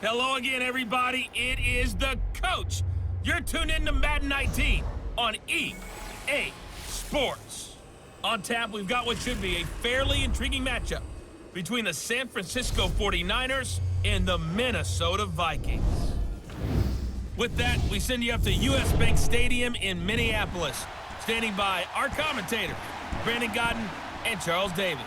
Hello again, everybody. It is the coach. You're tuned in to Madden 19 on EA Sports. On tap, we've got what should be a fairly intriguing matchup between the San Francisco 49ers and the Minnesota Vikings. With that, we send you up to US Bank Stadium in Minneapolis. Standing by our commentators, Brandon Godden and Charles Davis.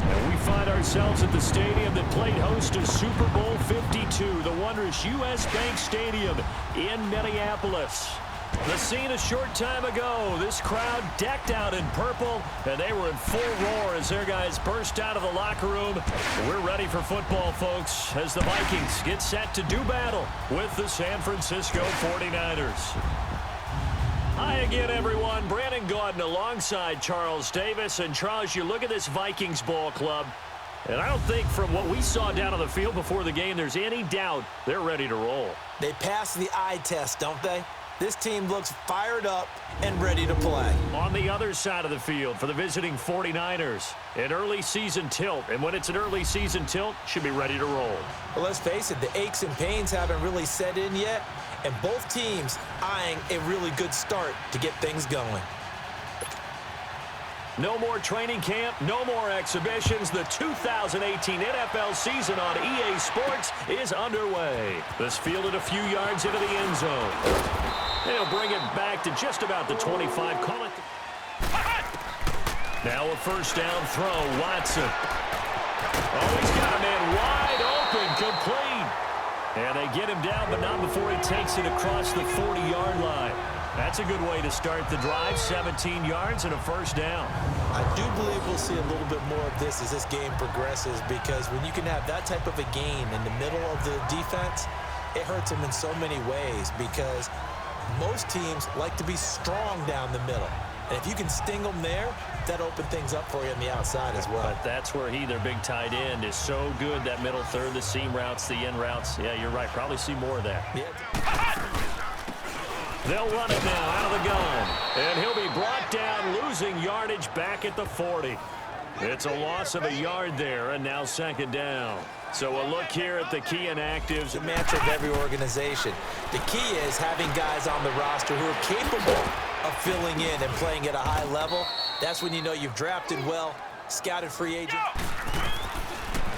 And we find ourselves at the stadium that played host to Super Bowl 52, the wondrous US Bank Stadium in Minneapolis. The scene a short time ago, this crowd decked out in purple, and they were in full roar as their guys burst out of the locker room. We're ready for football, folks, as the Vikings get set to do battle with the San Francisco 49ers. Hi again, everyone. Brandon Gaudin alongside Charles Davis. And Charles, you look at this Vikings ball club, and I don't think from what we saw down on the field before the game there's any doubt they're ready to roll. They pass the eye test, don't they? This team looks fired up and ready to play. On the other side of the field for the visiting 49ers, an early season tilt. And when it's an early season tilt, should be ready to roll. Well, let's face it, the aches and pains haven't really set in yet. And both teams eyeing a really good start to get things going. No more training camp, no more exhibitions. The 2018 NFL season on EA Sports is underway. This fielded a few yards into the end zone. They'll bring it back to just about the 25. Call it. Now a first down throw, Watson. Oh, he's got a man wide open, complete. And they get him down, but not before he takes it across the 40-yard line. That's a good way to start the drive, 17 yards and a first down. I do believe we'll see a little bit more of this as this game progresses, because when you can have that type of a gain in the middle of the defense, it hurts them in so many ways, because most teams like to be strong down the middle. And if you can sting them there, that opens things up for you on the outside as well. But that's where their big tight end, is so good, that middle third, the seam routes, the end routes. Yeah, you're right. Probably see more of that. Yeah. They'll run it now out of the gun. And he'll be brought down, losing yardage back at the 40. It's a loss of a yard there, and now second down. So a look here at the key inactives. The mantra of every organization. The key is having guys on the roster who are capable of filling in and playing at a high level. That's when you know you've drafted well, scouted free agent.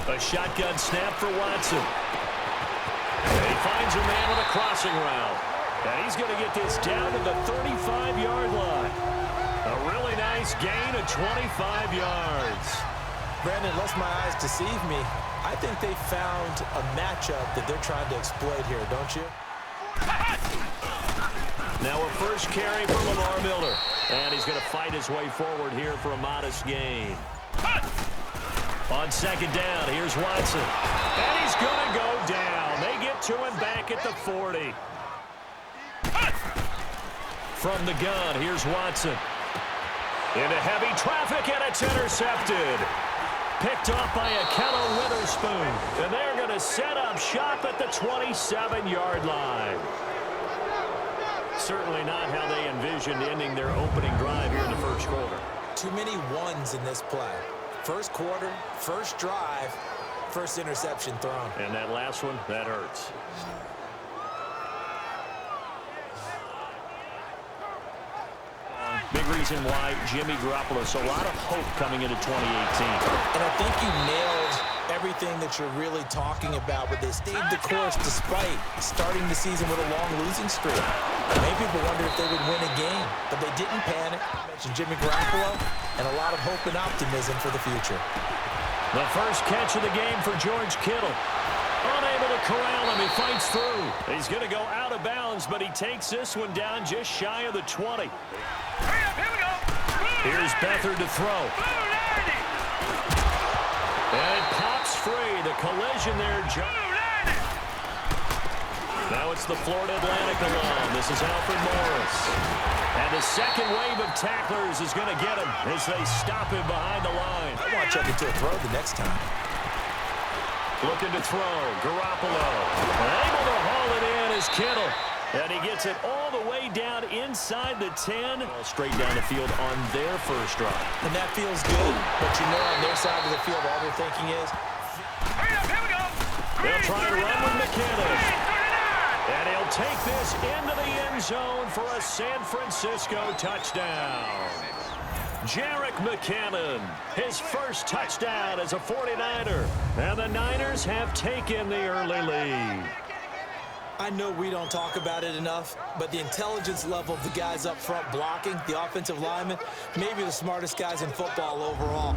A shotgun snap for Watson. And he finds a man with a crossing route. And he's going to get this down to the 35-yard line. A really nice gain of 25 yards. Brandon, lest my eyes deceive me, I think they found a matchup that they're trying to exploit here, don't you? Now a first carry for Lamar Miller. And he's going to fight his way forward here for a modest gain. On second down, here's Watson. And he's going to go down. They get to him back at the 40. From the gun, here's Watson. Into heavy traffic, and it's intercepted. Picked off by Akello Witherspoon. And they're going to set up shop at the 27-yard line. Certainly not how they envisioned ending their opening drive here in the first quarter. Too many ones in this play. First quarter, first drive, first interception thrown. And that last one, that hurts. Big reason why Jimmy Garoppolo, so a lot of hope coming into 2018. And I think you nailed everything that you're really talking about, but they stayed the course despite starting the season with a long losing streak. Many people wonder if they would win a game, but they didn't panic. I mentioned Jimmy Garoppolo, and a lot of hope and optimism for the future. The first catch of the game for George Kittle. Unable to corral him, he fights through. He's going to go out of bounds, but he takes this one down just shy of the 20. Here's Beathard to throw. And it pops free. The collision there. Now it's the Florida Atlantic alone. This is Alfred Morris. And the second wave of tacklers is going to get him as they stop him behind the line. I want to check into a throw the next time. Looking to throw. Garoppolo. Able to haul it in is Kittle. And he gets it all the way down inside the 10. Straight down the field on their first drive. And that feels good, but you know on their side of the field all they're thinking is, hurry up, here we go. They'll try and run with McKinnon. And he'll take this into the end zone for a San Francisco touchdown. Jerick McKinnon, his first touchdown as a 49er. And the Niners have taken the early lead. I know we don't talk about it enough, but the intelligence level of the guys up front blocking, the offensive linemen, maybe the smartest guys in football overall.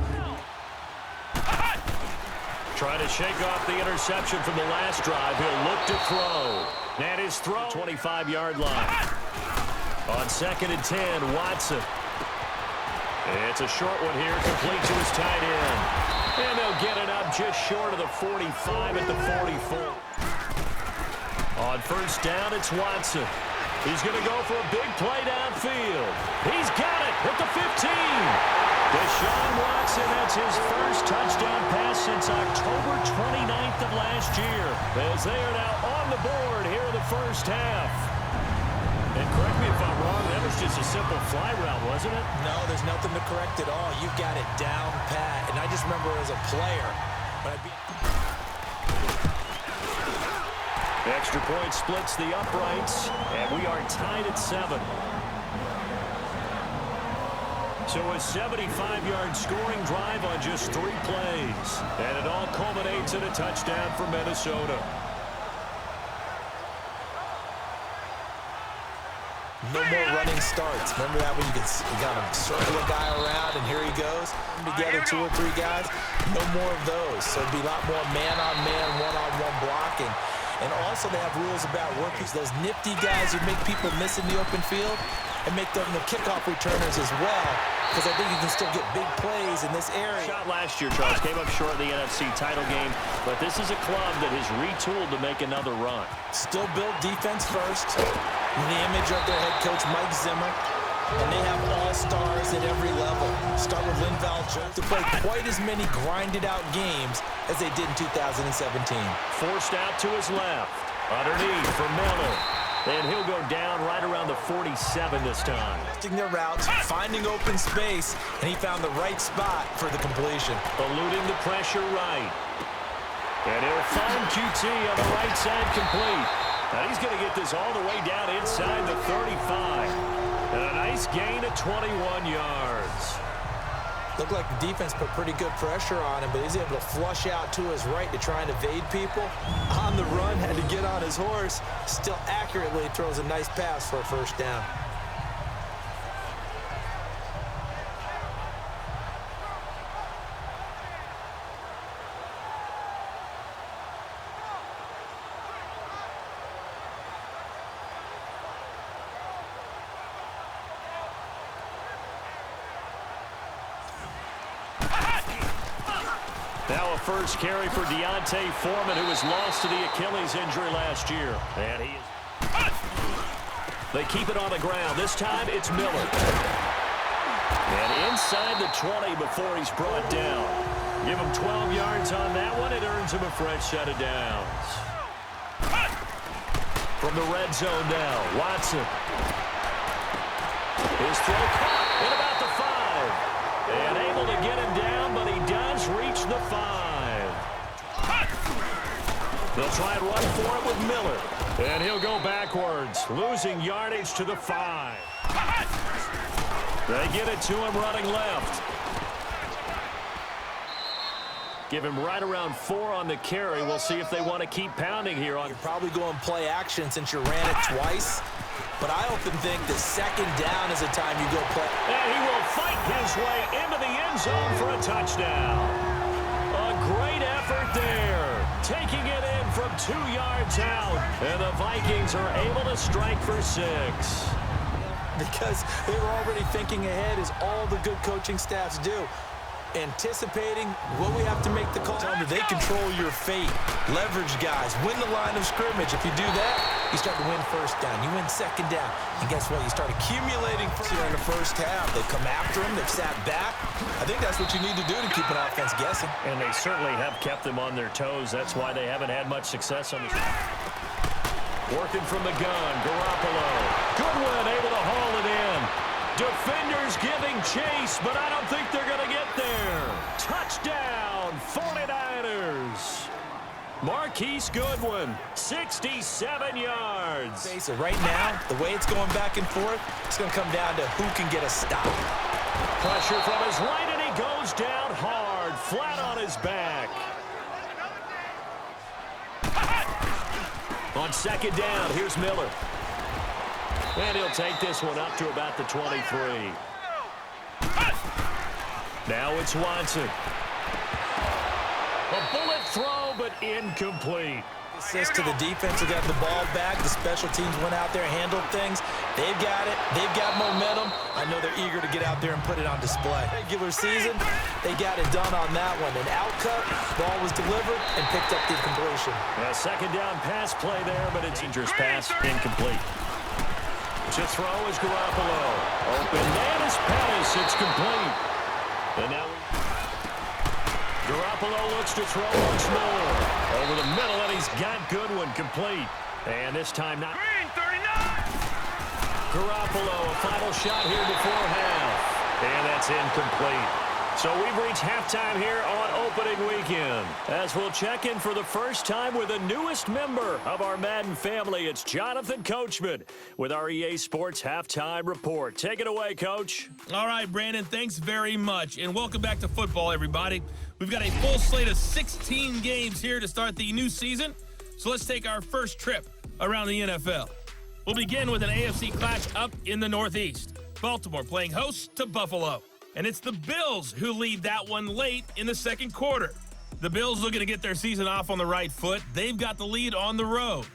Trying to shake off the interception from the last drive. He'll look to throw. And his throw, 25-yard line. On 2nd and 10, Watson. It's a short one here, complete to his tight end. And they'll get it up just short of the 45 at the 44. On 1st down, it's Watson. He's going to go for a big play downfield. He's got it at the 15. Deshaun Watson, that's his first touchdown pass since October 29th of last year, as they are now on the board here in the first half. And correct me if I'm wrong, that was just a simple fly route, wasn't it? No, there's nothing to correct at all. You've got it down pat. And I just remember as a player, when I beat... Extra point splits the uprights, and we are tied at 7. So a 75-yard scoring drive on just 3 plays. And it all culminates in a touchdown for Minnesota. No more running starts. Remember that when you got to circle a guy around and here he goes? Together 2 or 3 guys. No more of those. So it'd be a lot more man-on-man, one-on-one blocking. And also they have rules about workers. Those nifty guys who make people miss in the open field and make them the kickoff returners as well. Because I think you can still get big plays in this area. Shot last year, Charles, came up short in the NFC title game. But this is a club that has retooled to make another run. Still build defense first. In the image of their head coach, Mike Zimmer. And they have all-stars at every level. Start with Linval Jones to play quite as many grinded-out games as they did in 2017. Forced out to his left. Underneath for Miller. And he'll go down right around the 47 this time. Their routes, finding open space, and he found the right spot for the completion. Eluding the pressure right. And he'll find QT on the right side complete. Now he's going to get this all the way down inside the 35. And a nice gain of 21 yards. Looked like the defense put pretty good pressure on him, but he's able to flush out to his right to try and evade people. On the run, had to get on his horse. Still accurately throws a nice pass for a first down. Now a first carry for Deontay Foreman, who was lost to the Achilles injury last year. And he is... They keep it on the ground. This time it's Miller. And inside the 20 before he's brought down. Give him 12 yards on that one. It earns him a fresh set of downs. From the red zone now, Watson. His throw caught at about the 5. And able to get him down, but he does reach the 5. They'll try and run for it with Miller. And he'll go backwards, losing yardage to the 5. They get it to him running left. Give him right around 4 on the carry. We'll see if they want to keep pounding here. You're probably going play action since you ran it twice. But I often think the second down is the time you go play. And he will fight his way into the end zone for a touchdown. A great effort there. Taking it in from 2 yards out. And the Vikings are able to strike for 6. Because they were already thinking ahead, as all the good coaching staffs do. Anticipating what we have to make the call. They control your fate. Leverage guys. Win the line of scrimmage. If you do that, you start to win first down. You win second down. And guess what? You start accumulating here in the first half. They come after them. They've sat back. I think that's what you need to do to keep an offense guessing. And they certainly have kept them on their toes. That's why they haven't had much success on this. Working from the gun, Garoppolo. Goodwin able to haul it in. Defenders giving chase, but I don't think they're going to get there. Touchdown, 49ers. Marquise Goodwin, 67 yards. Face it, right now, the way it's going back and forth, it's going to come down to who can get a stop. Pressure from his right, and he goes down hard, flat on his back. On second down, here's Miller. And he'll take this one up to about the 23. Now it's Watson. A bullet throw, but incomplete. Assist to the defense who got the ball back. The special teams went out there, handled things. They've got it. They've got momentum. I know they're eager to get out there and put it on display. Regular season, they got it done on that one. An outcut, ball was delivered, and picked up the completion. A second down pass play there, but it's dangerous pass, incomplete. To throw is Garoppolo. Open man is Pettis. It's complete. And now Garoppolo looks to throw once more. Over the middle, and he's got Goodwin complete. And this time not. Garoppolo, a final shot here before half. And that's incomplete. So we've reached halftime here on opening weekend. As we'll check in for the first time with the newest member of our Madden family, it's Jonathan Coachman with our EA Sports Halftime Report. Take it away, Coach. All right, Brandon, thanks very much. And welcome back to football, everybody. We've got a full slate of 16 games here to start the new season. So let's take our first trip around the NFL. We'll begin with an AFC clash up in the Northeast. Baltimore playing host to Buffalo. And it's the Bills who lead that one late in the second quarter. The Bills looking to get their season off on the right foot. They've got the lead on the road.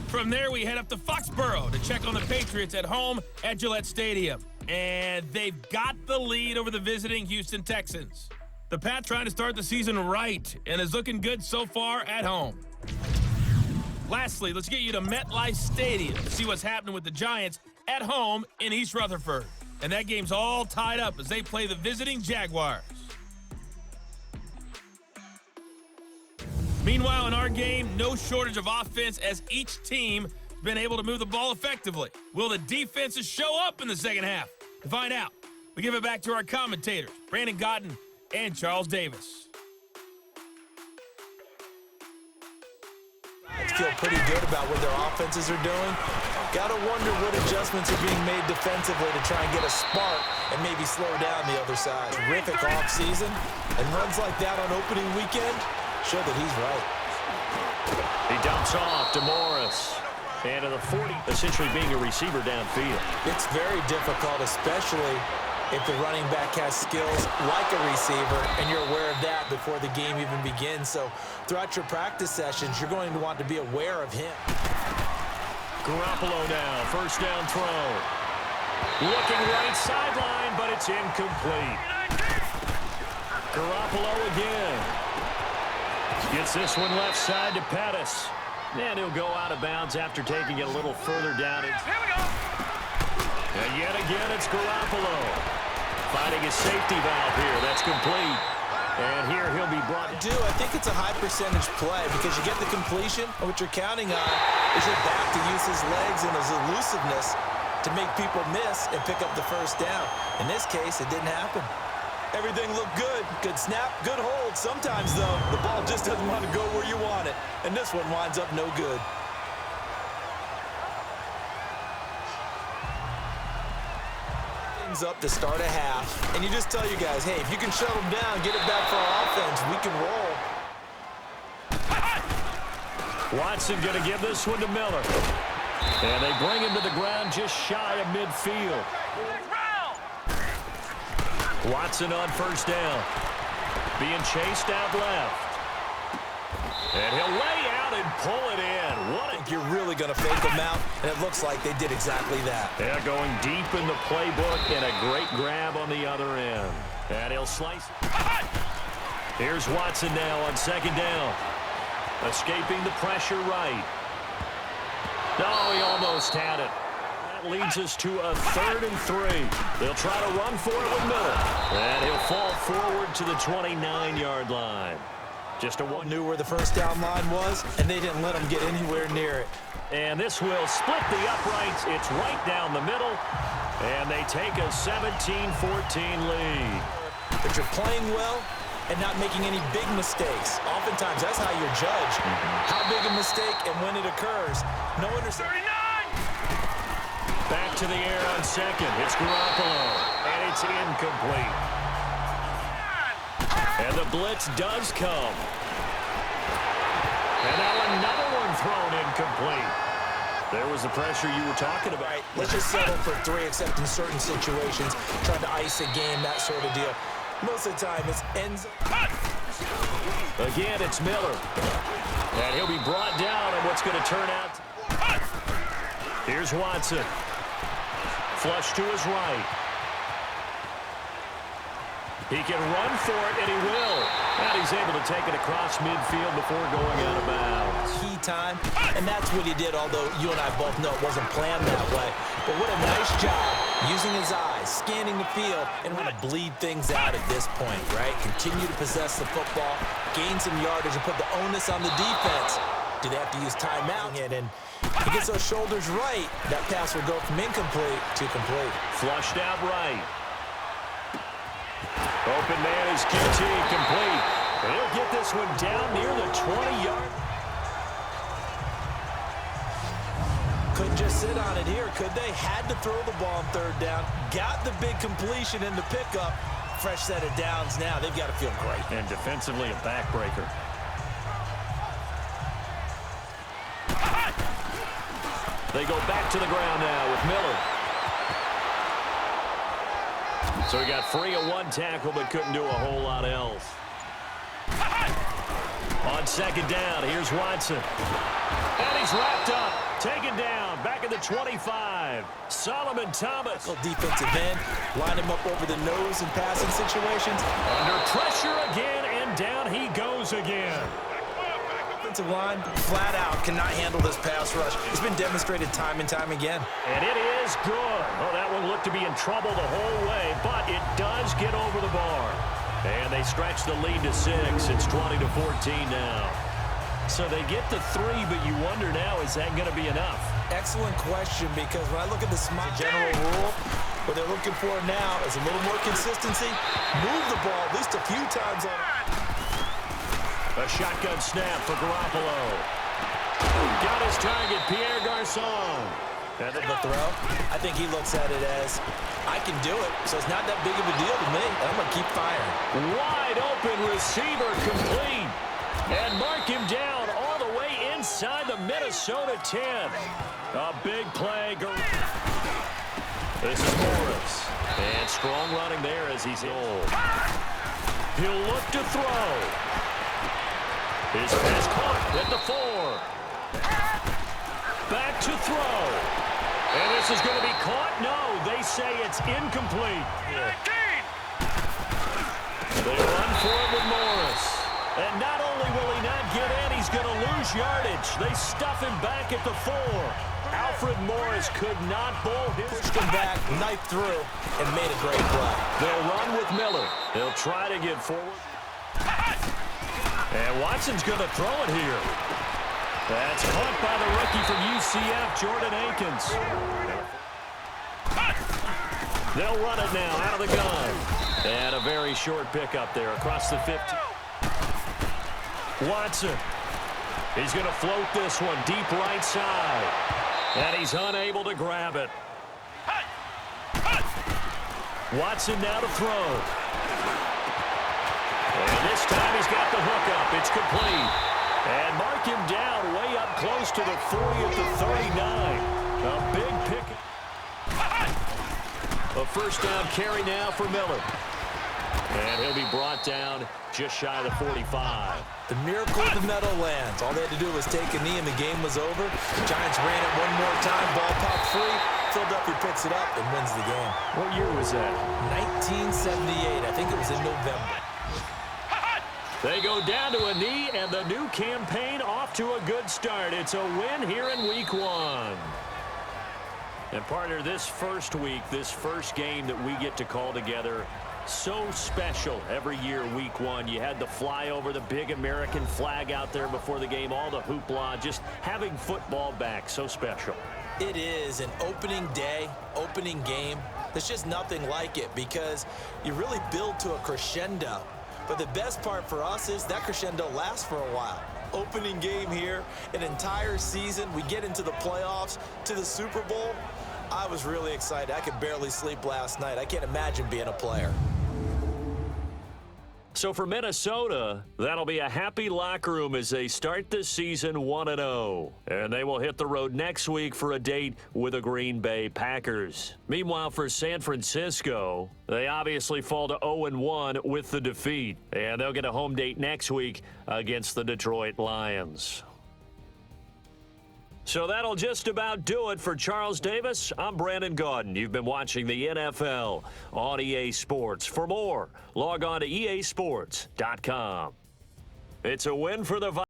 From there, we head up to Foxborough to check on the Patriots at home at Gillette Stadium. And they've got the lead over the visiting Houston Texans. The Pats trying to start the season right and is looking good so far at home. Lastly, let's get you to MetLife Stadium to see what's happening with the Giants at home in East Rutherford. And that game's all tied up as they play the visiting Jaguars. Meanwhile, in our game, no shortage of offense as each team has been able to move the ball effectively. Will the defenses show up in the second half? To find out, we give it back to our commentators, Brandon Godden and Charles Davis. Feel pretty good about what their offenses are doing. Got to wonder what adjustments are being made defensively to try and get a spark and maybe slow down the other side. Terrific offseason, and runs like that on opening weekend show that he's right. He dumps off to Morris. And to the 40, essentially being a receiver downfield. It's very difficult, especially if the running back has skills like a receiver, and you're aware of that before the game even begins. So throughout your practice sessions, you're going to want to be aware of him. Garoppolo now, first down throw. Looking right sideline, but it's incomplete. Garoppolo again. Gets this one left side to Pettis. And he'll go out of bounds after taking it a little further down. Here we go. And yet again, it's Garoppolo. Finding his safety valve here. That's complete. And here he'll be brought. I think it's a high percentage play because you get the completion, and what you're counting on is your back to use his legs and his elusiveness to make people miss and pick up the first down. In this case, it didn't happen. Everything looked good. Good snap, good hold. Sometimes, though, the ball just doesn't want to go where you want it. And this one winds up no good. Up to start a half, and you just tell you guys, hey, if you can shut them down, get it back for our offense, we can roll. Watson going to give this one to Miller. And they bring him to the ground just shy of midfield. Watson on first down. Being chased out left. And he'll lay out and pull it in. You're really going to fake them out, and it looks like they did exactly that. Yeah, going deep in the playbook, and a great grab on the other end. And he'll slice it. Here's Watson now on second down. Escaping the pressure right. No, he almost had it. That leads us to a 3rd and 3. They'll try to run for it with Miller. And he'll fall forward to the 29-yard line. Just a one. Knew where the first down line was, and they didn't let him get anywhere near it. And this will split the uprights. It's right down the middle. And they take a 17-14 lead. But you're playing well, and not making any big mistakes. Oftentimes, that's how you're judged. How big a mistake and when it occurs. No interception. Back to the air on second. It's Garoppolo, and it's incomplete. And the blitz does come. And now another one thrown incomplete. There was the pressure you were talking about. Right, let's just settle for 3, except in certain situations, trying to ice a game, that sort of deal. Most of the time, it's ends. Again, it's Miller. And he'll be brought down on what's going to turn out. Here's Watson. Flush to his right. He can run for it, and he will. And he's able to take it across midfield before going out of bounds. Key time, and that's what he did, although you and I both know it wasn't planned that way. But what a nice job using his eyes, scanning the field, and want to bleed things out at this point, right? Continue to possess the football, gain some yardage, and put the onus on the defense. Do they have to use timeout? And he gets those shoulders right, that pass will go from incomplete to complete. Flushed out right. Open man is QT, complete. And he'll get this one down near the 20-yard. Couldn't just sit on it here, could they? Had to throw the ball on 3rd down. Got the big completion in the pickup. Fresh set of downs now. They've got to feel great. And defensively, a backbreaker. They go back to the ground now with Miller. So he got free of one tackle, but couldn't do a whole lot else. On 2nd down, here's Watson. And he's wrapped up. Taken down. Back at the 25. Solomon Thomas. Defensive end. Line him up over the nose in passing situations. Under pressure again, and down he goes again. Offensive line, flat out, cannot handle this pass rush. It's been demonstrated time and time again. And it is good. Oh, that one looked to be in trouble the whole way, but it does get over the bar. And they stretch the lead to 6. It's 20-14 now. So they get the 3, but you wonder now, is that going to be enough? Excellent question, because when I look at the general rule, what they're looking for now is a little more consistency. Move the ball at least a few times on it. A shotgun snap for Garoppolo. Got his target, Pierre Garçon. And the throw, I think he looks at it as, I can do it, so it's not that big of a deal to me. I'm going to keep firing. Wide open receiver, complete. And mark him down all the way inside the Minnesota 10. A big play. This is Morris. And strong running there as he's old. He'll look to throw. His pass caught at the 4. Back to throw. And this is going to be caught? No, they say it's incomplete. They run for it with Morris. And not only will he not get in, he's going to lose yardage. They stuff him back at the 4. Alfred Morris could not bowl his. Pushed him back, knife through, and made a great play. They'll run with Miller. They'll try to get forward. And Watson's going to throw it here. That's caught by the rookie from UCF, Jordan Akins. They'll run it now out of the gun. And a very short pickup there across the 50. Watson. He's going to float this one deep right side. And he's unable to grab it. Watson now to throw. And this time he's got the hook up. It's complete. And mark him down way up close to the 40 at the 39. A big pick. A first down carry now for Miller. And he'll be brought down just shy of the 45. The miracle of the Meadowlands. All they had to do was take a knee and the game was over. The Giants ran it one more time. Ball popped free. Philadelphia picks it up and wins the game. What year was that? 1978. I think it was in November. They go down to a knee, and the new campaign off to a good start. It's a win here in Week 1. And partner, this first week, this first game that we get to call together, so special every year, Week 1. You had the flyover, the big American flag out there before the game, all the hoopla, just having football back, so special. It is an opening day, opening game. There's just nothing like it because you really build to a crescendo But the best part for us is that crescendo lasts for a while. Opening game here, an entire season, we get into the playoffs, to the Super Bowl. I was really excited. I could barely sleep last night. I can't imagine being a player. So for Minnesota, that'll be a happy locker room as they start the season 1-0. And they will hit the road next week for a date with the Green Bay Packers. Meanwhile, for San Francisco, they obviously fall to 0-1 with the defeat. And they'll get a home date next week against the Detroit Lions. So that'll just about do it for Charles Davis. I'm Brandon Gaudin. You've been watching the NFL on EA Sports. For more, log on to easports.com. It's a win for the